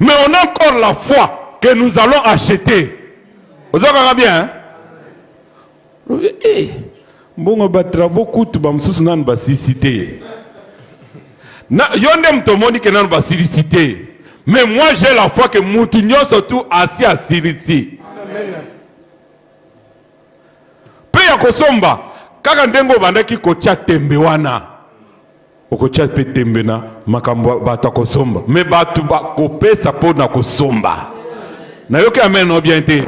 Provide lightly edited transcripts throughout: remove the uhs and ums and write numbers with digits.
Mais on a encore la foi que nous allons acheter. Vous avez bien, hein? Bon, travaux coûtent, nan basicité. Yondem tomoni que nan basicité. Mais moi j'ai la foi que Moutinho surtout assis à Sirisi. Pe ya kosomba, kaka ndengo bandaki kocha tembe wana. Okocha pe tembe na makambo bata kosomba. Mais batu ba kopesa po na kosomba. Na yoke amen no bien te.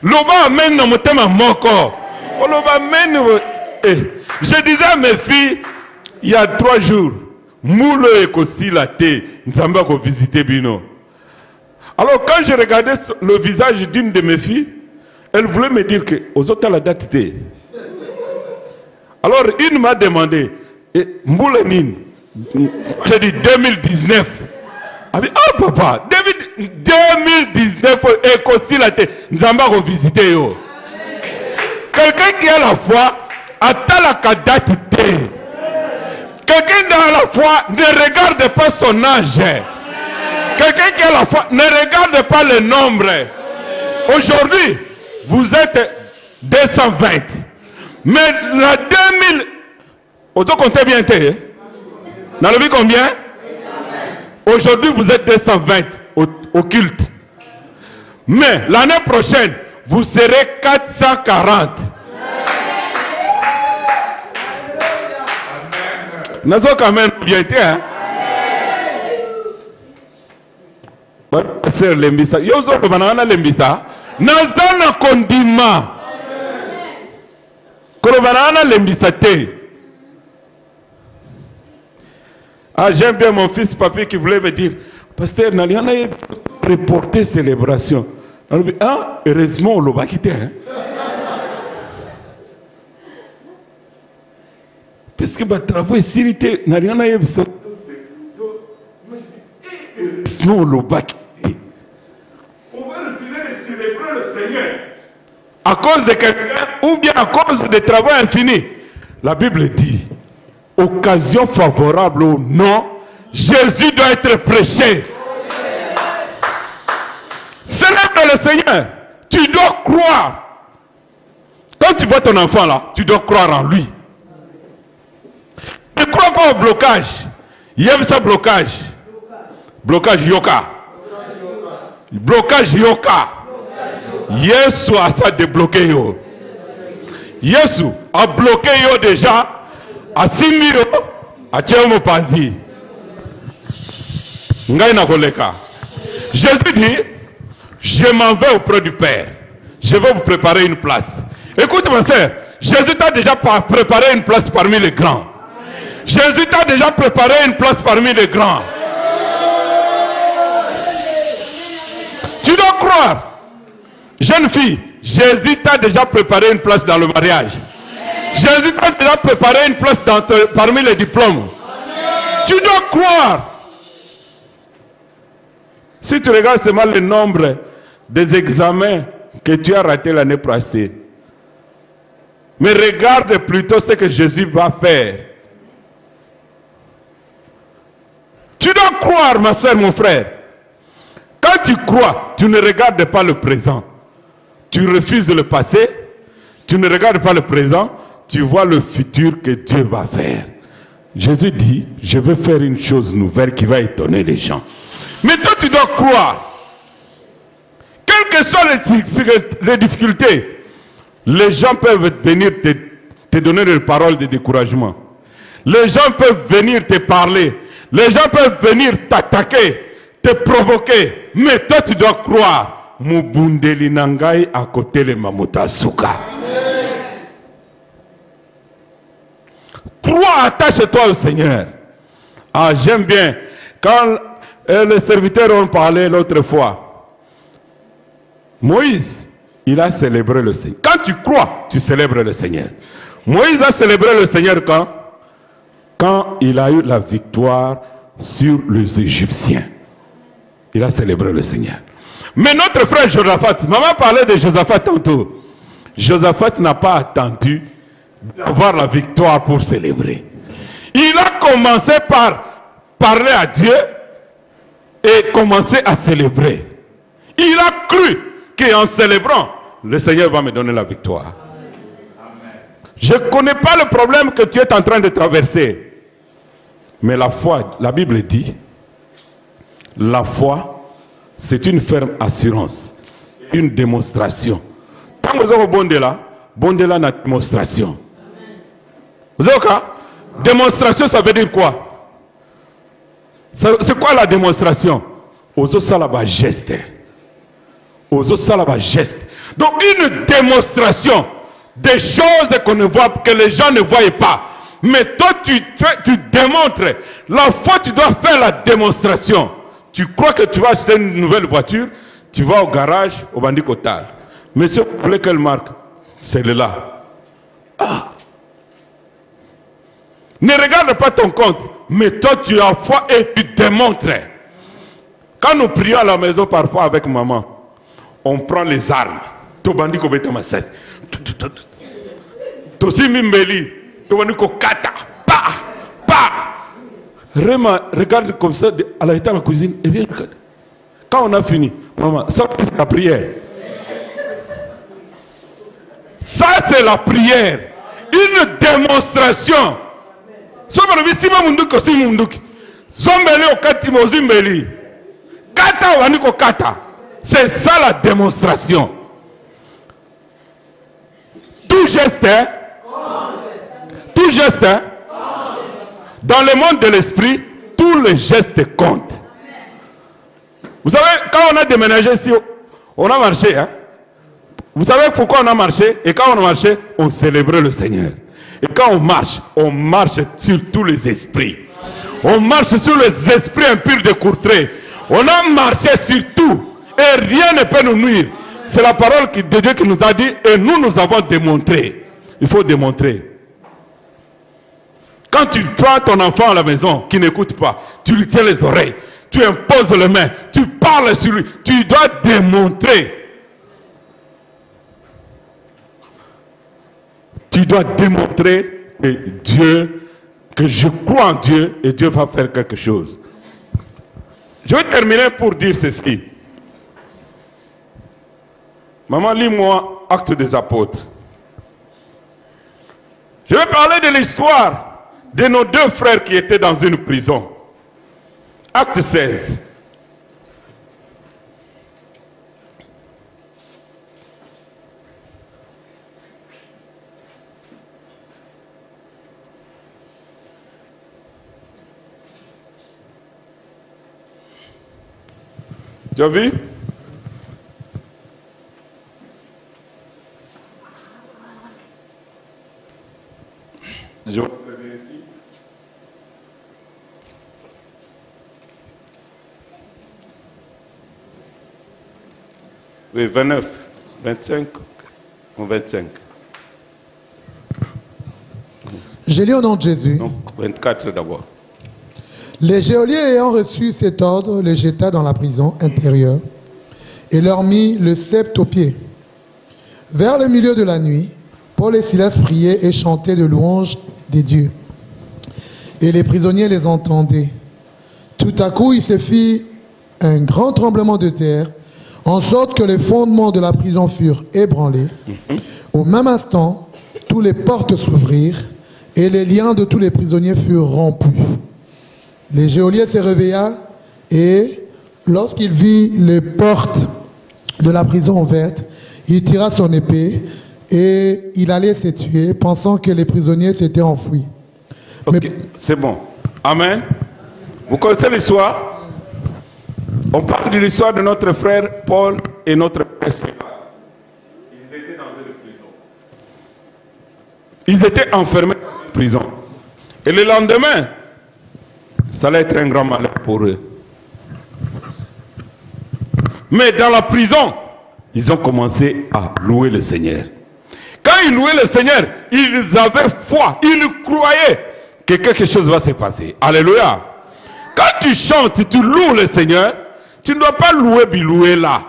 Loba amen no motema moko. Loba amen. Je disais à mes filles il y a 3 jours, moule ekosi la te, nzamba ko visiter bino. Alors quand je regardais le visage d'une de mes filles, elle voulait me dire que aux autres la date te. Alors une m'a demandé, moule nin. J'ai dit 2019. Ah papa, 2019 ekosi la te, nzamba ko visiter yo. Quelqu'un qui a la foi, attend la date te. Quelqu'un qui a la foi ne regarde pas son âge. Quelqu'un qui a la foi ne regarde pas le nombre. Aujourd'hui, vous êtes 220. Mais la 2000, vous comptez bien, dans le but combien? Aujourd'hui, vous êtes 220 au culte. Mais l'année prochaine, vous serez 440. Nous avons quand même bien été, hein? C'est l'embissa. Yo zo banana l'embissa. Nazana kondima. Kolo banana l'embissa te. Ah, j'aime bien mon fils papi qui voulait me dire, pasteur, n'allons pas reporter célébration. Ah, heureusement on l'a quitté, hein? Parce que les travaux ici, n'a rien à dire. Sinon, le bac. On va refuser de célébrer le Seigneur à cause de quelqu'un ou bien à cause des travaux infinis. La Bible dit, occasion favorable ou non, Jésus doit être prêché. Célèbre le Seigneur. Tu dois croire. Quand tu vois ton enfant là, tu dois croire en lui. Ne crois pas au blocage. Il y a ça blocage. Blocage yoka. Blocage yoka. Yesu a ça débloqué yo. Yesu a bloqué yo déjà à 6 000 à Tchémo Pazi. Jésus dit, je m'en vais auprès du Père. Je vais vous préparer une place. Écoute ma soeur, Jésus t'a déjà préparé une place parmi les grands. Jésus t'a déjà préparé une place parmi les grands. Tu dois croire. Jeune fille, Jésus t'a déjà préparé une place dans le mariage. Jésus t'a déjà préparé une place parmi les diplômes. Tu dois croire. Si tu regardes seulement le nombre des examens que tu as ratés l'année passée, mais regarde plutôt ce que Jésus va faire. Tu dois croire, ma soeur, mon frère. Quand tu crois, tu ne regardes pas le présent. Tu refuses le passé. Tu ne regardes pas le présent. Tu vois le futur que Dieu va faire. Jésus dit, je vais faire une chose nouvelle qui va étonner les gens. Mais toi, tu dois croire. Quelles que soient les difficultés, les gens peuvent venir te donner des paroles de découragement. Les gens peuvent venir te parler. Les gens peuvent venir t'attaquer, te provoquer. Mais toi, tu dois croire. Mubundeli nangai à côté de Mamuta Souka. Crois, attache-toi au Seigneur. Ah, j'aime bien. Quand les serviteurs ont parlé l'autre fois, Moïse, il a célébré le Seigneur. Quand tu crois, tu célèbres le Seigneur. Moïse a célébré le Seigneur quand il a eu la victoire sur les Égyptiens. Il a célébré le Seigneur. Mais notre frère Josaphat, maman parlait de Josaphat tantôt. Josaphat n'a pas attendu d'avoir la victoire pour célébrer. Il a commencé par parler à Dieu et et commencer à célébrer. Il a cru qu'en célébrant, le Seigneur va me donner la victoire. Je ne connais pas le problème que tu es en train de traverser. Mais la foi, la Bible dit, la foi, c'est une ferme assurance, une démonstration. Quand vous avez bonde là, la démonstration. Vous avez quoi? Démonstration, ça veut dire quoi? C'est quoi la démonstration? Ozo salaba geste. Ozo salaba geste. Donc une démonstration des choses qu'on ne voit, que les gens ne voient pas. Mais toi, tu démontres. La foi, tu dois faire la démonstration. Tu crois que tu vas acheter une nouvelle voiture, tu vas au garage, au bandit Kotal. Monsieur, vous voulez quelle marque? C'est là. Ah. Ne regarde pas ton compte, mais toi, tu as foi et tu démontres. Quand nous prions à la maison, parfois avec maman, on prend les armes. To bandit Kobeta Massès. Tosi Mimbeli. To bandit Kokata. Pa! Pa! Rema, regarde comme ça, à la dans la cuisine, et viens regarder. Quand on a fini, maman, ça c'est la prière. Ça c'est la prière. Une démonstration. C'est ça la démonstration. Tout geste, hein? Tout geste, hein? Dans le monde de l'esprit, tous les gestes comptent. Vous savez, quand on a déménagé ici, on a marché. Hein? Vous savez pourquoi on a marché? Et quand on a marché, on célébrait le Seigneur. Et quand on marche sur tous les esprits. On marche sur les esprits impurs de Courtrai. On a marché sur tout. Et rien ne peut nous nuire. C'est la parole de Dieu qui nous a dit. Et nous avons démontré. Il faut démontrer. Quand tu prends ton enfant à la maison qui n'écoute pas, tu lui tiens les oreilles, tu imposes les mains, tu parles sur lui, tu dois démontrer. Tu dois démontrer que je crois en Dieu et Dieu va faire quelque chose. Je vais terminer pour dire ceci. Maman, lis-moi Actes des Apôtres. Je vais parler de l'histoire de nos deux frères qui étaient dans une prison. Acte 16. Tu as vu? Je vais regarder ici. Oui, 29, 25 ou 25. J'ai lu au nom de Jésus. Donc, 24 d'abord. Les geôliers ayant reçu cet ordre, les jeta dans la prison intérieure et leur mit le sceptre aux pieds. Vers le milieu de la nuit, Paul et Silas priaient et chantaient de louanges des dieux. Et les prisonniers les entendaient. Tout à coup, il se fit un grand tremblement de terre, en sorte que les fondements de la prison furent ébranlés. Au même instant, toutes les portes s'ouvrirent et les liens de tous les prisonniers furent rompus. Le geôlier se réveilla et, lorsqu'il vit les portes de la prison ouvertes, il tira son épée et il allait se tuer, pensant que les prisonniers s'étaient enfouis. Okay, mais... C'est bon. Amen. Vous connaissez l'histoire? On parle de l'histoire de notre frère Paul et notre frère Silas. Ils étaient dans une prison. Ils étaient enfermés dans une prison. Et le lendemain, ça allait être un grand malheur pour eux. Mais dans la prison, ils ont commencé à louer le Seigneur. Quand ils louaient le Seigneur, ils avaient foi, ils croyaient que quelque chose va se passer. Alléluia. Quand tu chantes, tu loues le Seigneur, tu ne dois pas louer là.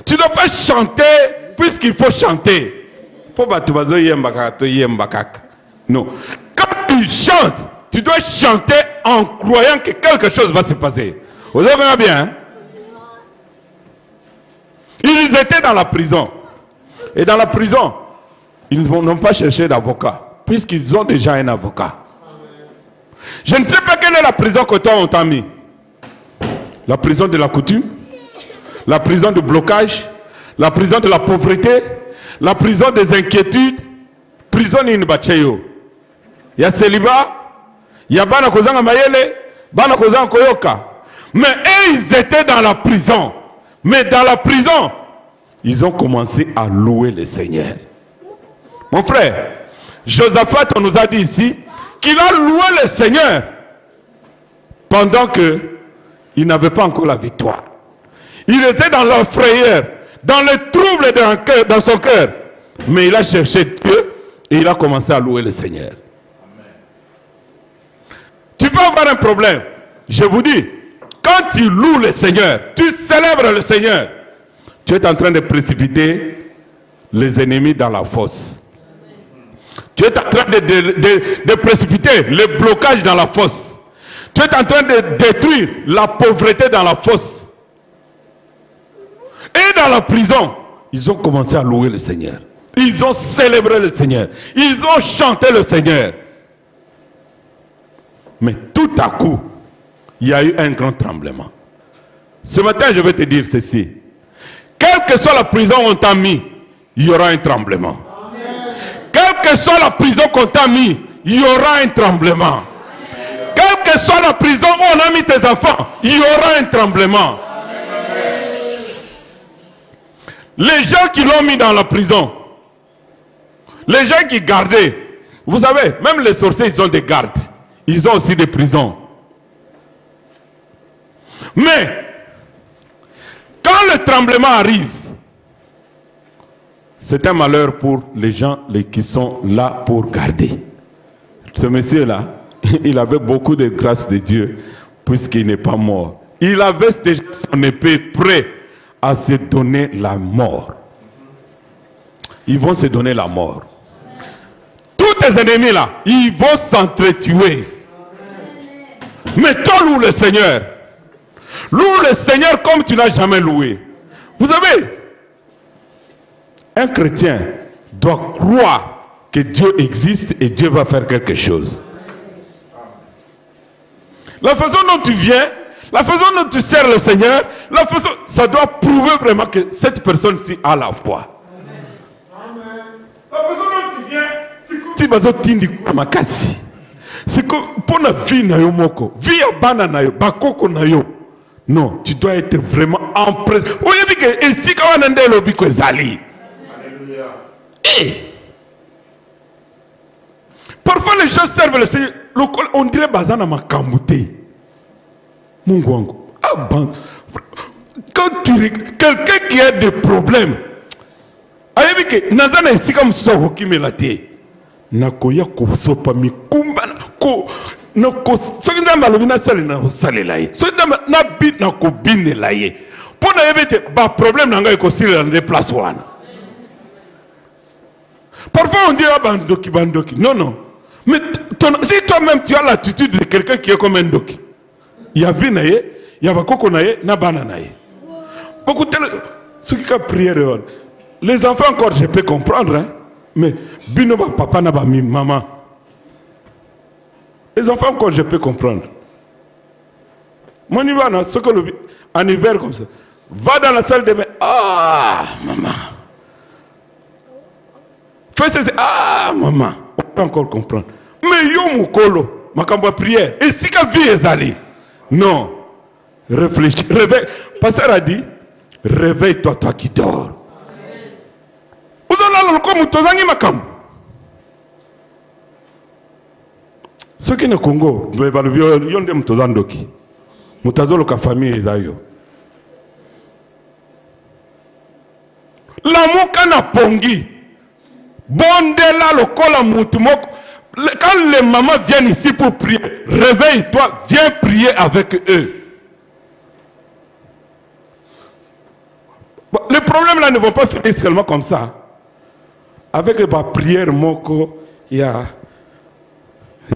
Tu ne dois pas chanter puisqu'il faut chanter. Non. Quand tu chantes, tu dois chanter en croyant que quelque chose va se passer. Vous avez bien, hein? Ils étaient dans la prison. Et dans la prison, ils n'ont pas cherché d'avocat, puisqu'ils ont déjà un avocat. Je ne sais pas quelle est la prison que toi on t'a mis. La prison de la coutume, la prison de blocage, la prison de la pauvreté, la prison des inquiétudes, prison in-bacheyo. Il y a célibat, il y a bana kozanga mayele, bana kozanga koyoka. Mais eux, ils étaient dans la prison. Mais dans la prison, ils ont commencé à louer le Seigneur. Mon frère, Josaphat, on nous a dit ici qu'il a loué le Seigneur pendant qu'il n'avait pas encore la victoire. Il était dans leur frayeur, dans le trouble dans son cœur. Mais il a cherché Dieu et il a commencé à louer le Seigneur. Amen. Tu peux avoir un problème. Je vous dis, quand tu loues le Seigneur, tu célèbres le Seigneur, tu es en train de précipiter les ennemis dans la fosse. Tu es en train de précipiter les blocages dans la fosse. Tu es en train de détruire la pauvreté dans la fosse. Et dans la prison, ils ont commencé à louer le Seigneur. Ils ont célébré le Seigneur. Ils ont chanté le Seigneur. Mais tout à coup, il y a eu un grand tremblement. Ce matin, je vais te dire ceci. Quelle que soit la prison où on t'a mis, il y aura un tremblement. Quelle que soit la prison qu'on t'a mis, il y aura un tremblement. Quelle que soit la prison où on a mis tes enfants, il y aura un tremblement. Les gens qui l'ont mis dans la prison, les gens qui gardaient, vous savez, même les sorciers, ils ont des gardes. Ils ont aussi des prisons. Mais, quand le tremblement arrive, c'est un malheur pour les gens qui sont là pour garder. Ce monsieur-là, il avait beaucoup de grâce de Dieu, puisqu'il n'est pas mort. Il avait déjà son épée prêt à se donner la mort. Ils vont se donner la mort. Tous tes ennemis là, ils vont s'entretuer. Mais toi, loue le Seigneur. Loue le Seigneur comme tu n'as jamais loué. Vous savez, un chrétien doit croire que Dieu existe et Dieu va faire quelque chose. La façon dont tu viens, la façon dont tu sers le Seigneur, la façon, ça doit prouver vraiment que cette personne-ci a la foi. La façon dont tu viens, c'est comme si c'est comme pour la vie na yo moko, vie ya bana na yo, bakoko na yo. Non, tu dois être vraiment empressé. Parfois les gens servent le Seigneur. On dirait bazana makambouté. Mungwango. Quand tu quelqu'un qui a des problèmes, nazana ici comme ça hokimelate. Nakoya ko sopa mi kumbana ko noko sogenda malobina salina hosalela ye. Sogenda na bit na ko binela ye. Pour na yebete ba problème nanga ko sila na place wana. Parfois on dit bandoki. Non, non. Mais si toi-même tu as l'attitude de quelqu'un qui est comme un doki, il y a vie naye, il y a bakoko naye, na bana naye. Beaucoup de ceux qui ont prié, les enfants encore je peux comprendre, hein? Mais binoba papa na ba mi maman. Les enfants encore je peux comprendre. Mon niveau ce que le en hiver comme ça, va dans la salle de bain, ah maman. Fais ça, ah maman. On peut encore comprendre. Mais yo mukolo, makamba prière. Et si ka vie est allée, non. Réfléchis, réveille. Pasteur a dit, réveille-toi, toi qui dors. Vous allez le comme tozangi makam. Ceux qui ne Congo, mais ba le yonde mtozandoki. Mutazolo ka famille ezayo. La muka na pongi. Bondela lokola mutumoko. Quand les mamans viennent ici pour prier, réveille-toi, viens prier avec eux. Bon, les problèmes là ne vont pas finir seulement comme ça. Avec la prière moko, il y a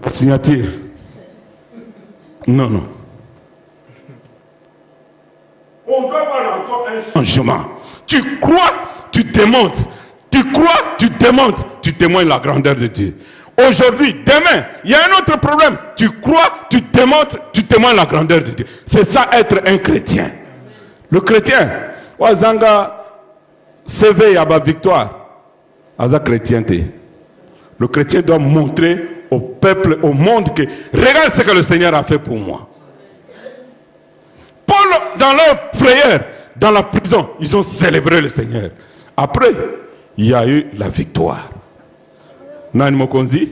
la signature. Non, non. On doit avoir encore un changement. Tu crois, tu démontres. Tu crois, tu démontres. Tu témoignes la grandeur de Dieu. Aujourd'hui, demain, il y a un autre problème. Tu crois, tu démontres, tu témoignes la grandeur de Dieu. C'est ça être un chrétien. Le chrétien, Wazanga, CV à ma victoire. Aza chrétienté. Le chrétien doit montrer au peuple, au monde que regarde ce que le Seigneur a fait pour moi. Paul, dans leur prière, dans la prison, ils ont célébré le Seigneur. Après, il y a eu la victoire. Nani Mokonzi?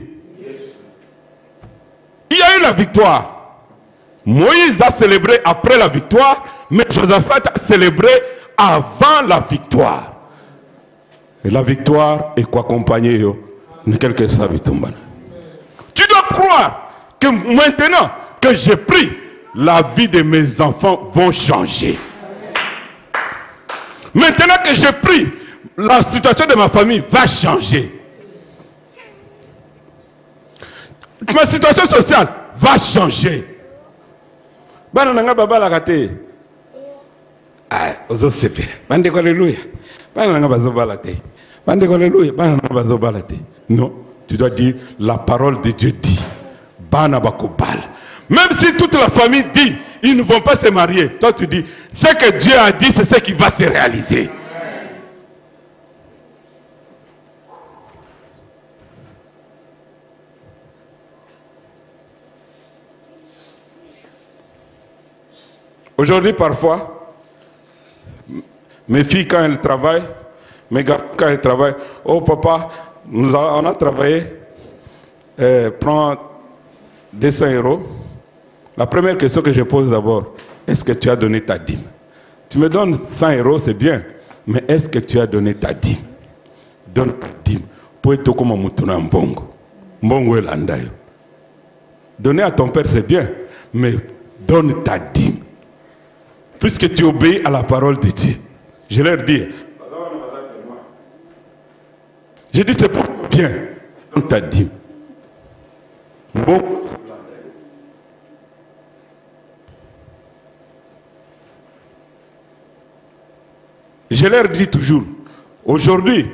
Il y a eu la victoire. Moïse a célébré après la victoire, mais Josaphat a célébré avant la victoire. Et la victoire est quoi accompagner quelque chose. Tu dois croire que maintenant que j'ai pris, la vie de mes enfants vont changer. Maintenant que j'ai pris, la situation de ma famille va changer. Ma situation sociale va changer. Bananga baba la gâté. Ah, ozo sepe. Bande ko alléluia. Bananga bazo balate. Bande ko alléluia. Bananga bazo balate. Non, tu dois dire la parole de Dieu dit. Bana bakobal. Même si toute la famille dit ils ne vont pas se marier, toi tu dis ce que Dieu a dit, c'est ce qui va se réaliser. Aujourd'hui, parfois, mes filles, quand elles travaillent, mes gars, quand elles travaillent, oh papa, on a travaillé, prends 200 €. La première question que je pose d'abord, est-ce que tu as donné ta dîme? Tu me donnes 100 €, c'est bien, mais est-ce que tu as donné ta dîme? Donne ta dîme. Pour être comme un mouton en bongo. Bongo et landayo. Donner à ton père, c'est bien, mais donne ta dîme. Puisque tu obéis à la parole de Dieu. Je leur dis, je dis c'est pour bien, donne ta dîme. Bon. Je leur dis toujours, aujourd'hui,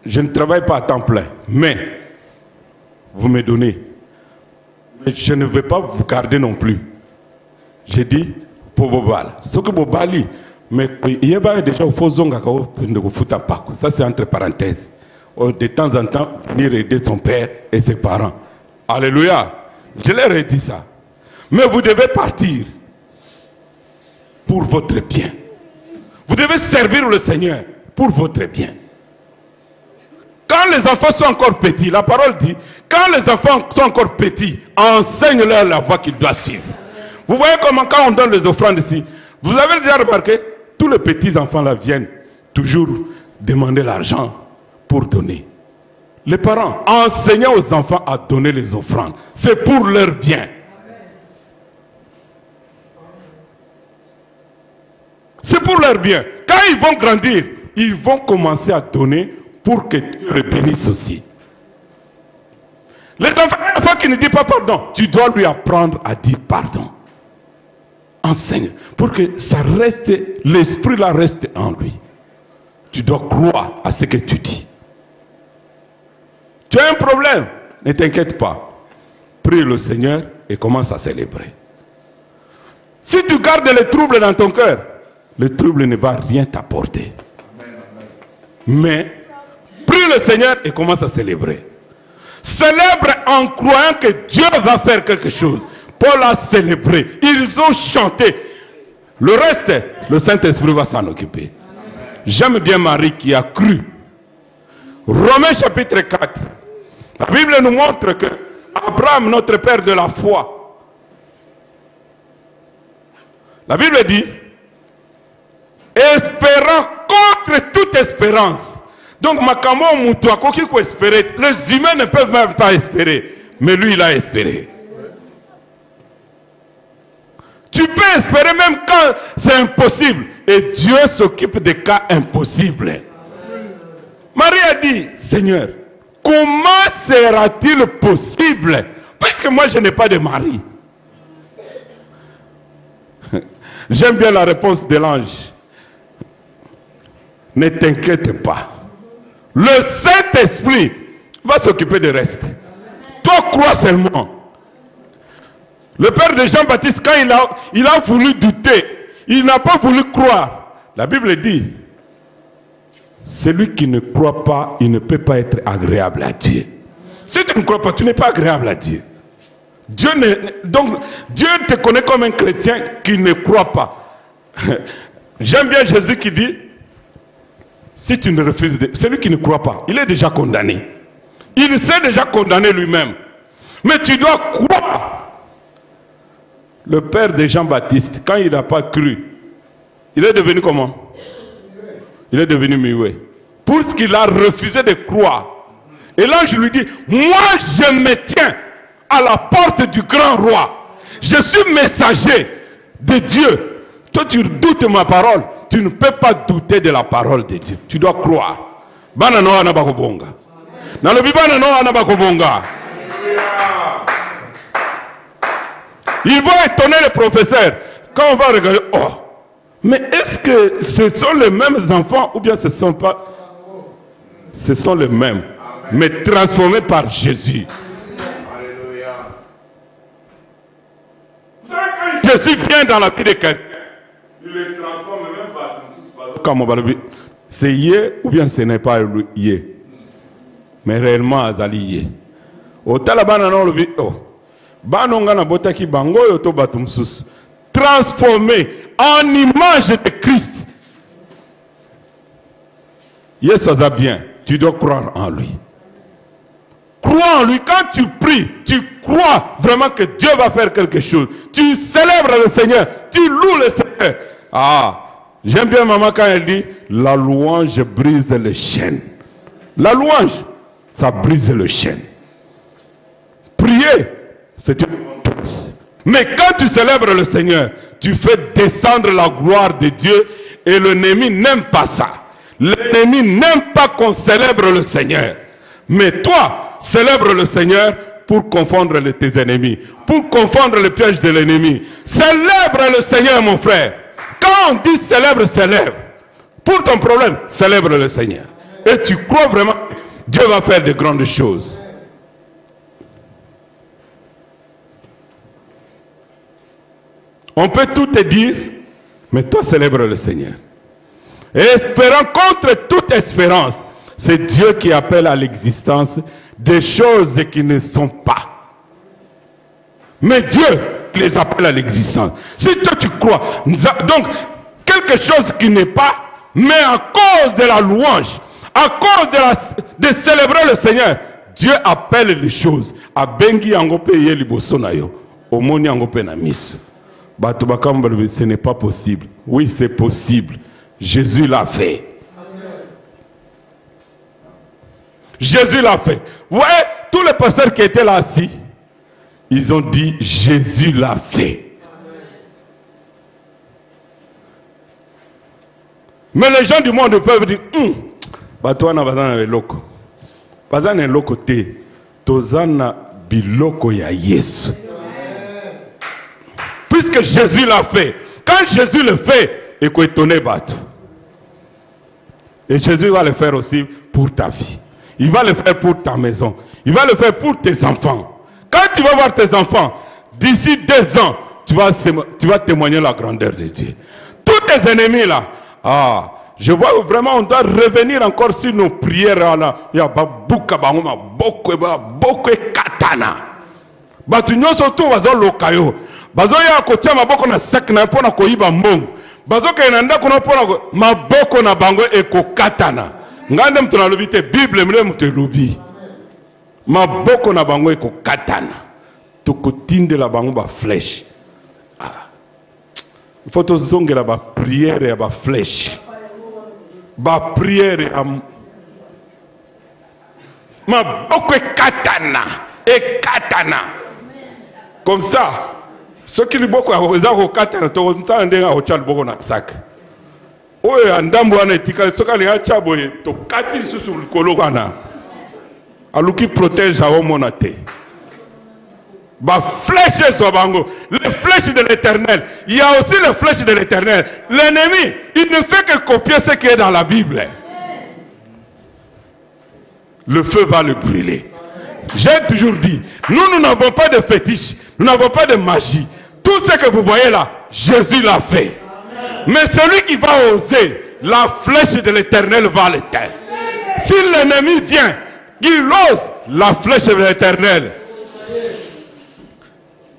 je ne travaille pas à temps plein, mais vous me donnez. Mais je ne vais pas vous garder non plus. J'ai dit, pour Bobal, ce que Bobali, mais il y a déjà au faux zonga ça c'est entre parenthèses. De temps en temps, venir aider son père et ses parents. Alléluia. Je leur ai dit ça. Mais vous devez partir pour votre bien. Vous devez servir le Seigneur pour votre bien. Quand les enfants sont encore petits, la parole dit, quand les enfants sont encore petits, enseigne-leur la voie qu'ils doivent suivre. Vous voyez comment quand on donne les offrandes ici, vous avez déjà remarqué, tous les petits enfants là viennent toujours demander l'argent pour donner. Les parents, enseignez aux enfants à donner les offrandes. C'est pour leur bien. C'est pour leur bien. Quand ils vont grandir, ils vont commencer à donner pour que Dieu les bénisse aussi. Les enfants qui ne disent pas pardon, tu dois lui apprendre à dire pardon. Enseigne pour que ça reste, l'esprit là reste en lui. Tu dois croire à ce que tu dis. Tu as un problème, ne t'inquiète pas. Prie le Seigneur et commence à célébrer. Si tu gardes les troubles dans ton cœur, le trouble ne va rien t'apporter. Mais prie le Seigneur et commence à célébrer. Célèbre en croyant que Dieu va faire quelque chose. Paul a célébré. Ils ont chanté. Le reste, le Saint-Esprit va s'en occuper. J'aime bien Marie qui a cru. Romains chapitre 4. La Bible nous montre que Abraham, notre père de la foi, la Bible dit, espérant contre toute espérance. Donc, Makamo Moutoua, quoi qu'il faut espérer, les humains ne peuvent même pas espérer. Mais lui, il a espéré. Tu peux espérer même quand c'est impossible. Et Dieu s'occupe des cas impossibles. Marie a dit, Seigneur, comment sera-t-il possible? Parce que moi, je n'ai pas de mari. J'aime bien la réponse de l'ange. Ne t'inquiète pas. Le Saint-Esprit va s'occuper du reste. Toi, crois seulement. Le père de Jean-Baptiste, quand il a voulu douter, il n'a pas voulu croire. La Bible dit, celui qui ne croit pas, il ne peut pas être agréable à Dieu. Si tu ne crois pas, tu n'es pas agréable à Dieu. Donc, Dieu te connaît comme un chrétien qui ne croit pas. J'aime bien Jésus qui dit, si tu ne refuses, celui qui ne croit pas, il est déjà condamné. Il s'est déjà condamné lui-même. Mais tu dois croire. Le père de Jean-Baptiste, quand il n'a pas cru, il est devenu comment? Il est devenu muet. Pour ce qu'il a refusé de croire. Et là, je lui dis, moi, je me tiens à la porte du grand roi. Je suis messager de Dieu. Toi, tu doutes ma parole. Tu ne peux pas douter de la parole de Dieu. Tu dois croire. Il va étonner le professeur. Quand on va regarder, oh, mais est-ce que ce sont les mêmes enfants ou bien ce ne sont pas? Ce sont les mêmes, mais transformés par Jésus. Jésus vient dans la vie de quelqu'un. Il le transforme même par c'est yé ou bien ce n'est pas yé. Mais réellement, Azali yé. Au Talabana, non, le oh. Transformé en image de Christ. Yes, ça va bien. Tu dois croire en lui. Crois en lui. Quand tu pries, tu crois vraiment que Dieu va faire quelque chose. Tu célèbres le Seigneur. Tu loues le Seigneur. Ah, j'aime bien maman quand elle dit la louange brise le chêne. La louange, ça brise le chêne. Prier, c'est une chose. Mais quand tu célèbres le Seigneur, tu fais descendre la gloire de Dieu et l'ennemi n'aime pas ça. L'ennemi n'aime pas qu'on célèbre le Seigneur. Mais toi, célèbre le Seigneur pour confondre tes ennemis, pour confondre le piège de l'ennemi. Célèbre le Seigneur, mon frère. Quand on dit célèbre, célèbre. Pour ton problème, célèbre le Seigneur. Et tu crois vraiment que Dieu va faire de grandes choses. On peut tout te dire, mais toi célèbre le Seigneur. Et espérant contre toute espérance, c'est Dieu qui appelle à l'existence des choses qui ne sont pas. Mais Dieu les appelle à l'existence. Si toi tu crois, donc quelque chose qui n'est pas, mais à cause de la louange, à cause de célébrer le Seigneur, Dieu appelle les choses. A bengi angope ye liboso na yo, omoni angope na miso. Ce n'est pas possible. Oui, c'est possible. Jésus l'a fait. Jésus l'a fait. Vous voyez, tous les pasteurs qui étaient là assis, ils ont dit Jésus l'a fait. Mais les gens du monde peuvent dire Batouana bazana loko. Bazana loko te. Tozana biloko ya Yesu. Puisque Jésus l'a fait. Quand Jésus le fait, il faut étonner Batou. Et Jésus va le faire aussi pour ta vie. Il va le faire pour ta maison. Il va le faire pour tes enfants. Quand tu vas voir tes enfants, d'ici 2 ans, tu vas témoigner la grandeur de Dieu. Tous tes ennemis là, je vois vraiment on doit revenir encore sur nos prières là. Il y a beaucoup katana. Batu nyoso tu wazo lokayo. Bazo ya kotia maboko na sac na pona koiba mbongo. Bazo ka inanda kuna pona maboko na bango eko katana. Ngande mtu na lobite Bible mle mtu lobi. Maboko na bango eko katana. Tokotinde la bango ba flèche. Il faut tous zongera ba prière ya ba flèche. Ba prière am maboko katana et katana. Comme ça, ceux qui beaucoup au katana to ntande au chal boko na sac. Oye andambo ana etika soka le chabo to kati sur le kologana. Aluki protège à homonate. Bah, flèche Sobango, les flèches de l'éternel. Il y a aussi les flèches de l'éternel. L'ennemi, il ne fait que copier ce qui est dans la Bible. Le feu va le brûler. J'ai toujours dit, nous n'avons pas de fétiche, nous n'avons pas de magie. Tout ce que vous voyez là, Jésus l'a fait. Mais celui qui va oser, la flèche de l'éternel va l'éteindre. Si l'ennemi vient, qu'il ose, la flèche de l'éternel.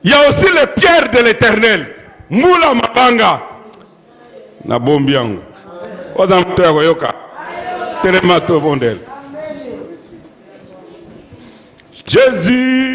Il y a aussi les pierres de l'éternel. Moula Mabanga. Na bombiango. Ozamtego yoka. Telemato bondel. Jésus.